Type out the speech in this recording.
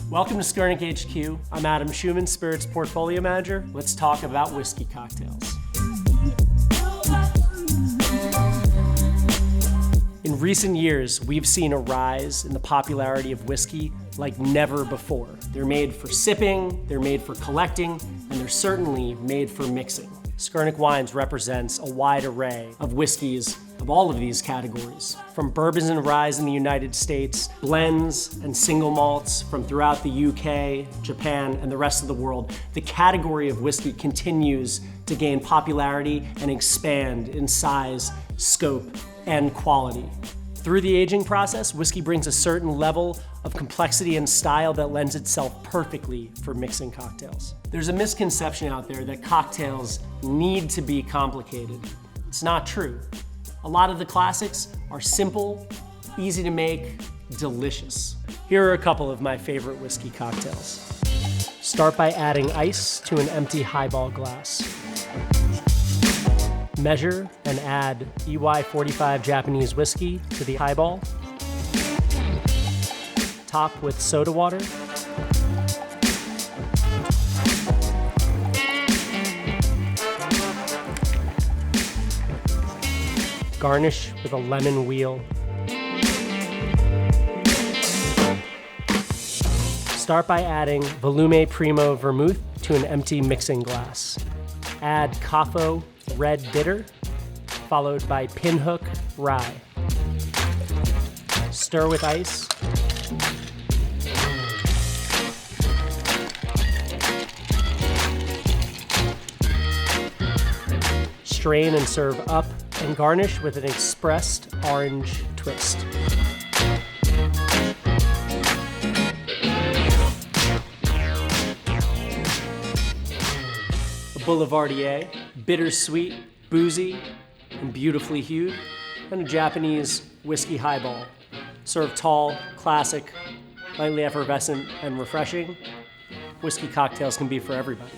Welcome to Skurnik HQ. I'm Adam Schumann, Spirits Portfolio Manager. Let's talk about whiskey cocktails. In recent years, we've seen a rise in the popularity of whiskey like never before. They're made for sipping, they're made for collecting, and they're certainly made for mixing. Skurnik Wines represents a wide array of whiskeys of all of these categories, from bourbons and ryes in the United States, blends and single malts from throughout the UK, Japan, and the rest of the world. The category of whiskey continues to gain popularity and expand in size, scope, and quality. Through the aging process, whiskey brings a certain level of complexity and style that lends itself perfectly for mixing cocktails. There's a misconception out there that cocktails need to be complicated. It's not true. A lot of the classics are simple, easy to make, delicious. Here are a couple of my favorite whiskey cocktails. Start by adding ice to an empty highball glass. Measure and add Iwai 45 Japanese whiskey to the highball. Top with soda water. Garnish with a lemon wheel. Start by adding Volume Primo Vermouth to an empty mixing glass. Add Caffo Red Bitter, followed by Pinhook Rye. Stir with ice. Strain and serve up, and garnish with an expressed orange twist. A Boulevardier, bittersweet, boozy, and beautifully hued, and a Japanese whiskey highball. Served tall, classic, lightly effervescent, and refreshing. Whiskey cocktails can be for everybody.